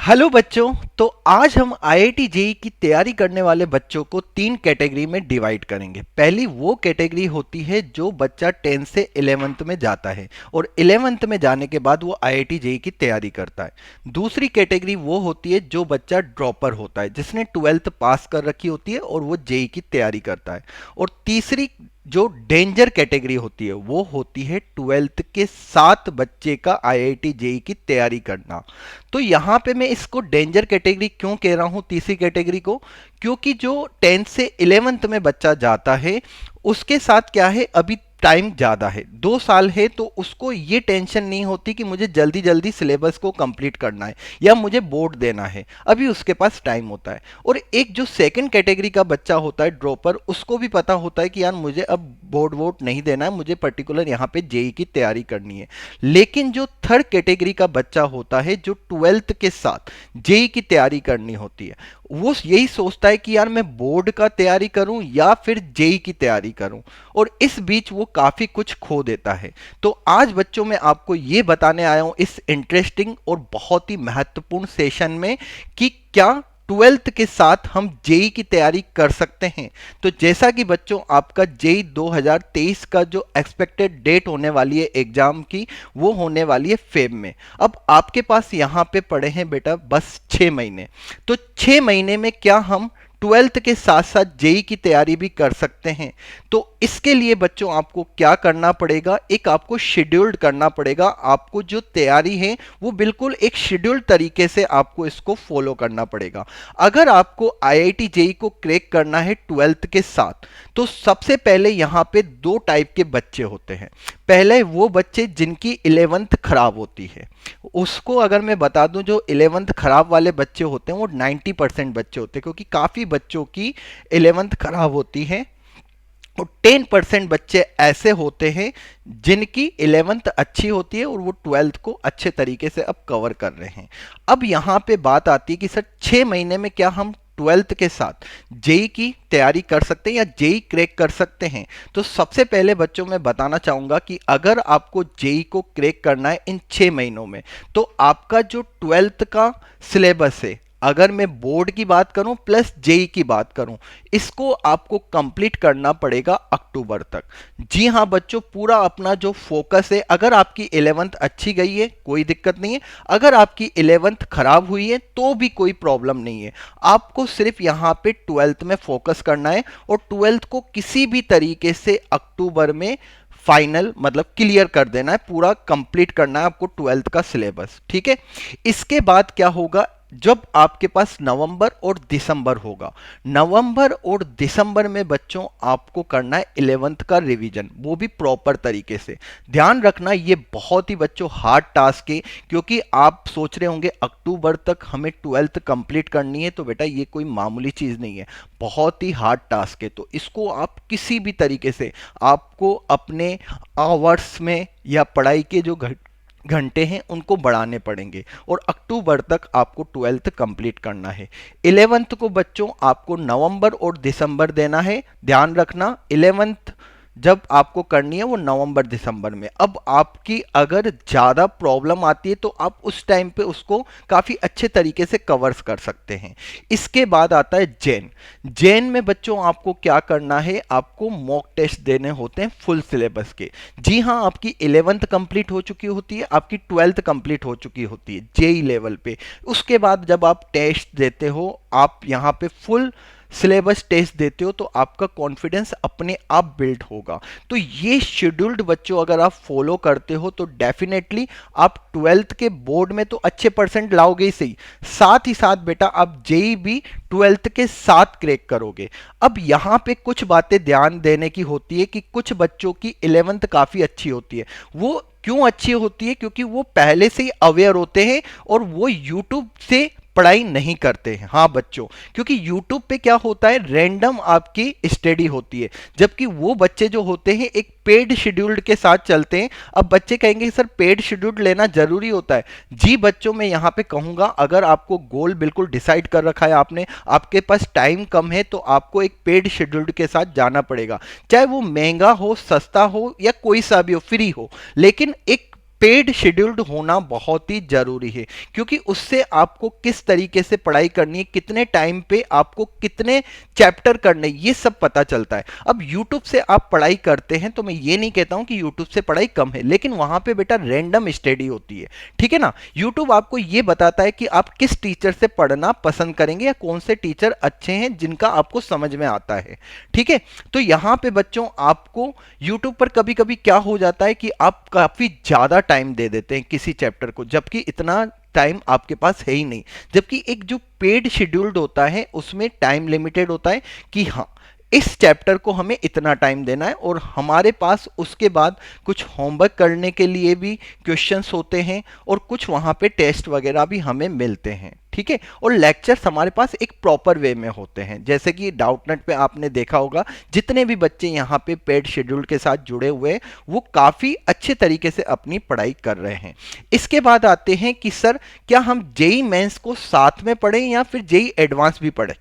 Hello बच्चों। तो आज हम आईआईटी जेईई की तैयारी करने वाले बच्चों को तीन कैटेगरी में डिवाइड करेंगे। पहली वो कैटेगरी होती है जो बच्चा 10 से 11th में जाता है और 11th में जाने के बाद वो आईआईटी जेईई की तैयारी करता है। दूसरी कैटेगरी वो होती है जो बच्चा ड्रॉपर होता है, जिसने 12th पास कर रखी होती है और वो जेईई की तैयारी करता है। और तीसरी जो डेंजर कैटेगरी होती है वो होती है 12th के साथ बच्चे का आईआईटी जेईई की तैयारी करना। तो यहाँ पे मैं इसको डेंजर कैटेगरी क्यों कह रहा हूँ तीसरी कैटेगरी को, क्योंकि जो 10th से 11th में बच्चा जाता है उसके साथ क्या है, अभी टाइम ज़्यादा है, 2 साल है, तो उसको ये टेंशन नहीं होती कि मुझे जल्दी जल्दी सिलेबस को कंप्लीट करना है या मुझे बोर्ड देना है, अभी उसके पास टाइम होता है। और एक जो सेकंड कैटेगरी का बच्चा होता है ड्रॉपर, उसको भी पता होता है कि यार मुझे अब बोर्ड वोट नहीं देना है, मुझे पर्टिकुलर यहाँ पे जेईई की तैयारी करनी है। लेकिन जो थर्ड कैटेगरी का बच्चा होता है जो 12th के साथ जेईई की तैयारी करनी होती है, वो यही सोचता है कि यार मैं बोर्ड का तैयारी करूं या फिर जेईई की तैयारी करूं, और इस बीच वो काफी कुछ खो देता है। तो आज बच्चों में आपको ये बताने आया हूं इस इंटरेस्टिंग और बहुत ही महत्वपूर्ण सेशन में कि क्या 12th के साथ हम जेईई की तैयारी कर सकते हैं। तो जैसा कि बच्चों आपका जेईई 2023 का जो एक्सपेक्टेड डेट होने वाली है एग्जाम की, वो होने वाली है फेब में। अब आपके पास यहाँ पे पड़े हैं बेटा बस 6 महीने। तो 6 महीने में क्या हम 12th के साथ साथ जेईई की तैयारी भी कर सकते हैं? तो इसके लिए बच्चों आपको क्या करना पड़ेगा, एक आपको शेड्यूल्ड करना पड़ेगा। आपको जो तैयारी है वो बिल्कुल एक शेड्यूल्ड तरीके से आपको इसको फॉलो करना पड़ेगा। अगर आपको आईआईटी जेईई को क्रैक करना है 12th के साथ, तो सबसे पहले यहाँ पे दो टाइप के बच्चे होते हैं। पहले वो बच्चे जिनकी 11th खराब होती है, उसको अगर मैं बता दूं, जो 11th खराब वाले बच्चे होते हैं वो 90% बच्चे होते हैं, क्योंकि काफ़ी बच्चों की 11th खराब होती है। और 10% बच्चे ऐसे होते हैं जिनकी 11th अच्छी होती है और वो 12th को अच्छे तरीके से अब कवर कर रहे हैं। अब यहाँ पे बात आती है कि सर 6 महीने में क्या हम 12th के साथ जेईई की तैयारी कर सकते हैं या जेईई क्रैक कर सकते हैं? तो सबसे पहले बच्चों मैं बताना चाहूंगा कि अगर आपको जेईई को क्रैक करना है इन 6 महीनों में, तो आपका जो 12th का सिलेबस है, अगर मैं बोर्ड की बात करूं प्लस जेईई की बात करूं, इसको आपको कंप्लीट करना पड़ेगा अक्टूबर तक। जी हां बच्चों, पूरा अपना जो फोकस है, अगर आपकी 11th अच्छी गई है कोई दिक्कत नहीं है, अगर आपकी 11th खराब हुई है तो भी कोई प्रॉब्लम नहीं है। आपको सिर्फ यहां पे 12th में फोकस करना है और 12th को किसी भी तरीके से अक्टूबर में फाइनल मतलब क्लियर कर देना है, पूरा कंप्लीट करना है आपको 12th का सिलेबस। ठीक है, इसके बाद क्या होगा, जब आपके पास नवंबर और दिसंबर होगा, नवंबर और दिसंबर में बच्चों आपको करना है 11th का रिवीजन, वो भी प्रॉपर तरीके से। ध्यान रखना ये बहुत ही बच्चों हार्ड टास्क है, क्योंकि आप सोच रहे होंगे अक्टूबर तक हमें 12th कंप्लीट करनी है, तो बेटा ये कोई मामूली चीज़ नहीं है, बहुत ही हार्ड टास्क है। तो इसको आप किसी भी तरीके से आपको अपने आवर्स में या पढ़ाई के जो घंटे हैं उनको बढ़ाने पड़ेंगे और अक्टूबर तक आपको 12th कंप्लीट करना है। 11th को बच्चों आपको नवंबर और दिसंबर देना है। ध्यान रखना 11th जब आपको करनी है वो नवंबर दिसंबर में। अब आपकी अगर ज़्यादा प्रॉब्लम आती है तो आप उस टाइम पे उसको काफ़ी अच्छे तरीके से कवर्स कर सकते हैं। इसके बाद आता है जैन। जैन में बच्चों आपको क्या करना है, आपको मॉक टेस्ट देने होते हैं फुल सिलेबस के। जी हाँ, आपकी 11th कंप्लीट हो चुकी होती है, आपकी 12th कंप्लीट हो चुकी होती है जेई लेवल पे। उसके बाद जब आप टेस्ट देते हो, आप यहाँ पे फुल सिलेबस टेस्ट देते हो, तो आपका कॉन्फिडेंस अपने आप बिल्ड होगा। तो ये शेड्यूल्ड बच्चों अगर आप फॉलो करते हो तो डेफिनेटली आप 12th के बोर्ड में तो अच्छे परसेंट लाओगे ही सही, साथ ही साथ बेटा आप जेई भी 12th के साथ क्रैक करोगे। अब यहाँ पे कुछ बातें ध्यान देने की होती है कि कुछ बच्चों की 11th काफ़ी अच्छी होती है। वो क्यों अच्छी होती है? क्योंकि वो पहले से ही अवेयर होते हैं और वो यूट्यूब से पढ़ाई नहीं करते हैं। हाँ बच्चों, क्योंकि YouTube पे क्या होता है, रैंडम आपकी स्टडी होती है, जबकि वो बच्चे जो होते हैं एक पेड शेड्यूल्ड के साथ चलते हैं। अब बच्चे कहेंगे सर पेड शेड्यूल्ड लेना जरूरी होता है। जी बच्चों, मैं यहाँ पे कहूँगा अगर आपको गोल बिल्कुल डिसाइड कर रखा है आपने, आपके पास टाइम कम है, तो आपको एक पेड शेड्यूल्ड के साथ जाना पड़ेगा, चाहे वो महंगा हो, सस्ता हो या कोई सा भी हो, फ्री हो, लेकिन एक पेड शेड्यूल्ड होना बहुत ही जरूरी है, क्योंकि उससे आपको किस तरीके से पढ़ाई करनी है, कितने टाइम पे आपको कितने चैप्टर करने, ये सब पता चलता है। अब YouTube से आप पढ़ाई करते हैं तो मैं ये नहीं कहता हूं कि YouTube से पढ़ाई कम है, लेकिन वहां पे बेटा रैंडम स्टडी होती है, ठीक है ना। YouTube आपको ये बताता है कि आप किस टीचर से पढ़ना पसंद करेंगे या कौन से टीचर अच्छे हैं जिनका आपको समझ में आता है, ठीक है। तो यहां पे बच्चों आपको YouTube पर कभी कभी क्या हो जाता है कि आप काफी ज्यादा टाइम दे देते हैं किसी चैप्टर को, जबकि इतना टाइम आपके पास है ही नहीं। जबकि एक जो पेड शेड्यूल्ड होता है उसमें टाइम लिमिटेड होता है कि हाँ इस चैप्टर को हमें इतना टाइम देना है, और हमारे पास उसके बाद कुछ होमवर्क करने के लिए भी क्वेश्चंस होते हैं और कुछ वहां पे टेस्ट वगैरह भी हमें मिलते हैं, ठीक है। और लेक्चर्स हमारे पास एक प्रॉपर वे में होते हैं, जैसे कि डाउटनेट पे आपने देखा होगा जितने भी बच्चे यहाँ पे पेड शेड्यूल के साथ जुड़े हुए हैं वो काफ़ी अच्छे तरीके से अपनी पढ़ाई कर रहे हैं। इसके बाद आते हैं कि सर क्या हम जेई मेंस को साथ में पढ़ें या फिर जेई एडवांस भी पढ़ें।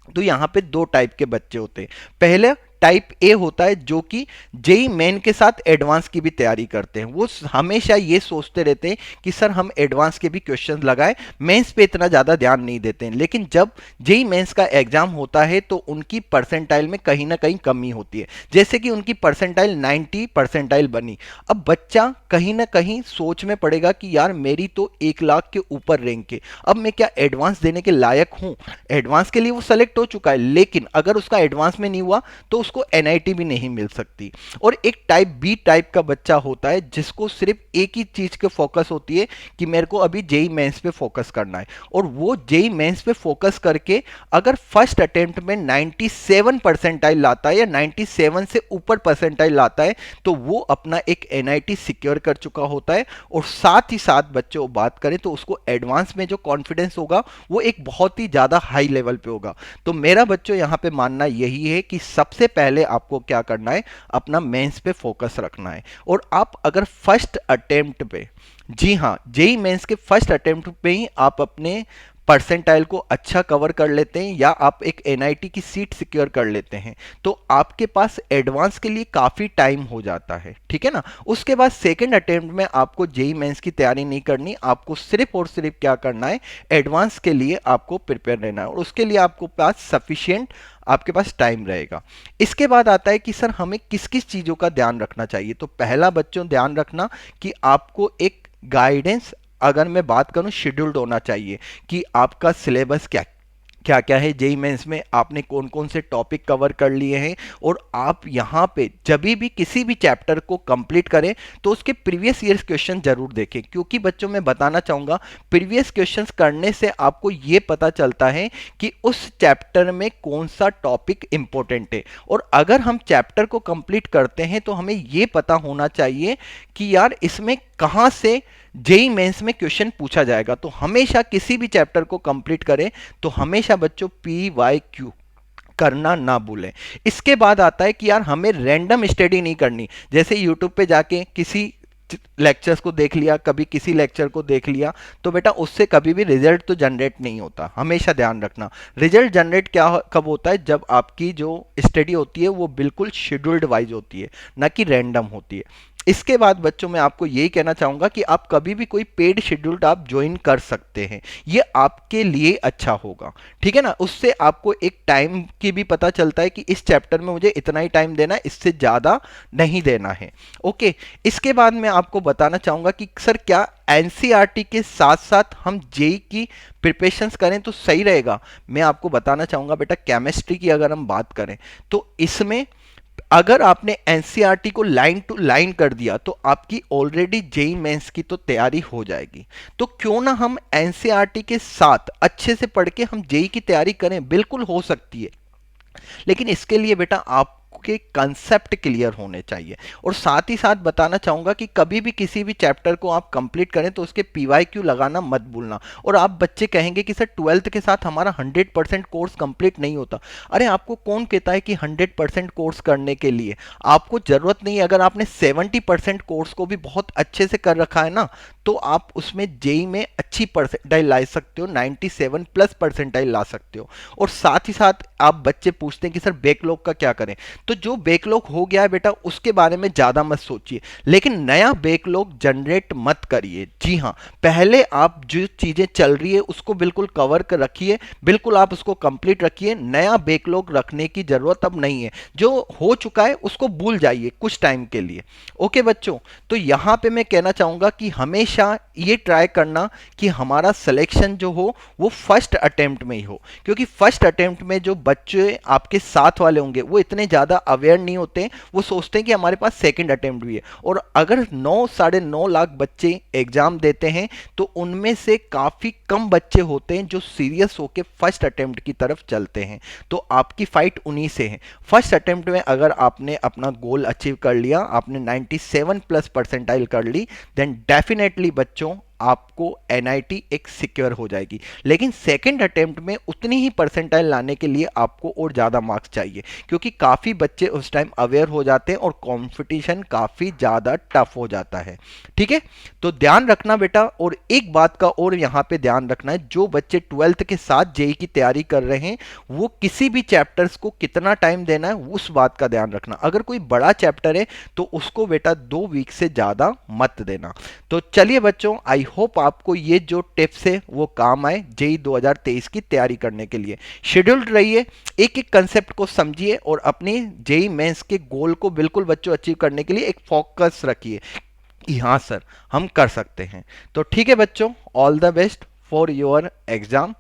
तो यहाँ पे दो टाइप के बच्चे होते हैं। पहले टाइप ए होता है जो कि जेई मेन के साथ एडवांस की भी तैयारी करते हैं, वो हमेशा ये सोचते रहते हैं कि सर हम एडवांस के भी क्वेश्चंस लगाएं, मेंस पे इतना ज़्यादा ध्यान नहीं देते हैं। लेकिन जब जेई मेंस का एग्जाम होता है तो उनकी परसेंटाइल में कहीं ना कहीं कमी होती है, जैसे कि उनकी परसेंटाइल 90 परसेंटाइल बनी। अब बच्चा कहीं ना कहीं सोच में पड़ेगा कि यार मेरी तो 1 लाख के ऊपर रैंक है, अब मैं क्या एडवांस देने के लायक हूँ। एडवांस के लिए वो सेलेक्ट हो चुका है, लेकिन अगर उसका एडवांस में नहीं हुआ तो उसको एनआईटी भी नहीं मिल सकती। और एक टाइप बी टाइप का बच्चा होता है जिसको सिर्फ एक ही चीज के फोकस होती है कि मेरे को अभी जेई मेंस पे फोकस करना है, और वो जेई मेंस पे फोकस करके अगर फर्स्ट अटेम्प्ट में 97 परसेंटाइल लाता है या 97 से ऊपर परसेंटाइल लाता है तो वो अपना एक एनआईटी सिक्योर कर चुका होता है। और साथ ही साथ बच्चों बात करें तो उसको एडवांस में जो कॉन्फिडेंस होगा वो एक बहुत ही ज्यादा हाई लेवल पे होगा। तो मेरा बच्चों यहाँ पे मानना यही है कि सबसे पहले आपको क्या करना है, अपना मेंस पे फोकस रखना है। और आप अगर फर्स्ट अटेम्प्ट पे, जी हाँ जेई मेंस के फर्स्ट अटेम्प्ट पे ही आप अपने परसेंटाइल को अच्छा कवर कर लेते हैं या आप एक एनआईटी की सीट सिक्योर कर लेते हैं तो आपके पास एडवांस के लिए काफ़ी टाइम हो जाता है, ठीक है ना। उसके बाद सेकंड अटेम्प्ट में आपको जेई मेंस की तैयारी नहीं करनी, आपको सिर्फ और सिर्फ क्या करना है, एडवांस के लिए आपको प्रिपेयर रहना है, और उसके लिए आपको पास सफिशिएंट आपके पास टाइम रहेगा। इसके बाद आता है कि सर हमें किस किस चीज़ों का ध्यान रखना चाहिए। तो पहला बच्चों ध्यान रखना कि आपको एक गाइडेंस, अगर मैं बात करूं शेड्यूल्ड होना चाहिए कि आपका सिलेबस क्या क्या क्या है, जेई मेंस में आपने कौन कौन से टॉपिक कवर कर लिए हैं। और आप यहाँ पे जब भी किसी भी चैप्टर को कंप्लीट करें तो उसके प्रीवियस ईयर्स क्वेश्चन जरूर देखें, क्योंकि बच्चों मैं बताना चाहूँगा प्रीवियस क्वेश्चंस करने से आपको ये पता चलता है कि उस चैप्टर में कौन सा टॉपिक इंपॉर्टेंट है। और अगर हम चैप्टर को कंप्लीट करते हैं तो हमें ये पता होना चाहिए कि यार इसमें कहाँ से जेई मेंस में क्वेश्चन पूछा जाएगा। तो हमेशा किसी भी चैप्टर को कंप्लीट करें तो हमेशा बच्चों PYQ करना ना भूलें। इसके बाद आता है कि यार हमें रैंडम स्टडी नहीं करनी, जैसे यूट्यूब पे जाके किसी लेक्चर्स को देख लिया, कभी किसी लेक्चर को देख लिया, तो बेटा उससे कभी भी रिजल्ट तो जनरेट नहीं होता। हमेशा ध्यान रखना रिजल्ट जनरेट क्या कब होता है, जब आपकी जो स्टडी होती है वो बिल्कुल शेड्यूल्ड वाइज होती है, ना कि रैंडम होती है। इसके बाद बच्चों मैं आपको यही कहना चाहूंगा कि आप कभी भी कोई पेड शेड्यूल आप ज्वाइन कर सकते हैं, ये आपके लिए अच्छा होगा, ठीक है ना। उससे आपको एक टाइम की भी पता चलता है कि इस चैप्टर में मुझे इतना ही टाइम देना है, इससे ज़्यादा नहीं देना है। ओके, इसके बाद मैं आपको बताना चाहूंगा कि सर क्या एनसीईआरटी के साथ साथ हम जेई की प्रिपरेशंस करें तो सही रहेगा। मैं आपको बताना चाहूंगा बेटा केमिस्ट्री की अगर हम बात करें तो इसमें अगर आपने एनसीईआरटी को लाइन टू लाइन कर दिया तो आपकी ऑलरेडी जेई मेंस की तो तैयारी हो जाएगी। तो क्यों ना हम एनसीईआरटी के साथ अच्छे से पढ़ के हम जेई की तैयारी करें, बिल्कुल हो सकती है, लेकिन इसके लिए बेटा आप के कंसेप्ट क्लियर होने चाहिए। और साथ ही साथ बताना चाहूंगा कि कभी भी किसी भी चैप्टर को आप कंप्लीट करें तो उसके PYQ लगाना मत भूलना। और आप बच्चे कहेंगे कि सर 12th के साथ हमारा 100% कोर्स कंप्लीट नहीं होता। अरे आपको कौन कहता है कि 100% कोर्स करने के लिए आपको जरूरत नहीं है। अगर आपने 70% कोर्स को भी बहुत अच्छे से कर रखा है ना तो आप उसमें जेई में अच्छी परसेंटाइल ला सकते हो, 97 प्लस परसेंटाइल ला सकते हो। और साथ ही साथ आप बच्चे पूछते हैं कि सर बैकलॉग का क्या करें, तो तो जो बैकलॉग हो गया है बेटा उसके बारे में ज़्यादा मत सोचिए, लेकिन नया बैकलॉग जनरेट मत करिए। जी हाँ, पहले आप जो चीज़ें चल रही है उसको बिल्कुल कवर कर रखिए, बिल्कुल आप उसको कंप्लीट रखिए। नया बैकलॉग रखने की ज़रूरत अब नहीं है, जो हो चुका है उसको भूल जाइए कुछ टाइम के लिए। ओके बच्चों, तो यहाँ पे मैं कहना चाहूँगा कि हमेशा ये ट्राई करना कि हमारा सिलेक्शन जो हो वो फर्स्ट अटेम्प्ट में ही हो, क्योंकि फर्स्ट अटेम्प्ट में जो बच्चे आपके साथ वाले होंगे वो इतने ज़्यादा अवेयर नहीं होते, वो सोचते हैं कि हमारे पास सेकंड अटेम्प्ट भी है। और अगर 9 साढ़े 9 लाख बच्चे एग्जाम देते हैं तो उनमें से काफ़ी कम बच्चे होते हैं जो सीरियस होकर फर्स्ट अटेम्प्ट की तरफ चलते हैं। तो आपकी फाइट उन्हीं से है। फर्स्ट अटेम्प्ट में अगर आपने अपना गोल अचीव कर लिया, आपने 97+ परसेंटाइल कर ली, देन डेफिनेटली बच्चों आपको एनआईटी एक सिक्योर हो जाएगी। लेकिन सेकंड अटेम्प्ट में उतनी ही परसेंटाइल लाने के लिए आपको और ज़्यादा मार्क्स चाहिए, क्योंकि काफ़ी बच्चे उस टाइम अवेयर हो जाते हैं और कंपटीशन काफ़ी ज़्यादा टफ हो जाता है। ठीक है, तो ध्यान रखना बेटा। और एक बात का और यहाँ पे ध्यान रखना है, जो बच्चे 12th के साथ जेई की तैयारी कर रहे हैं वो किसी भी चैप्टर्स को कितना टाइम देना है उस बात का ध्यान रखना। अगर कोई बड़ा चैप्टर है तो उसको बेटा 2 वीक से ज़्यादा मत देना। तो चलिए बच्चों, आई होप आपको ये जो टिप्स है वो काम आए जेई 2023 की तैयारी करने के लिए। शेड्यूल्ड रहिए, एक एक कंसेप्ट को समझिए और अपनी जेई मेंस के गोल को बिल्कुल बच्चों अचीव करने के लिए एक फोकस रखिए कि हाँ सर हम कर सकते हैं। तो ठीक है बच्चों, all the best for your exam,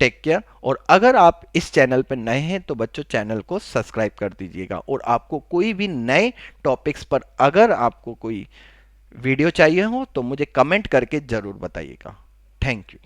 take care. और अगर आप इस चैनल पर नए हैं तो बच्चों चैनल को सब्सक्राइब कर दीजिएगा। और आपको कोई भी नए टॉपिक्स पर अगर आपको कोई वीडियो चाहिए हो तो मुझे कमेंट करके ज़रूर बताइएगा। Thank you.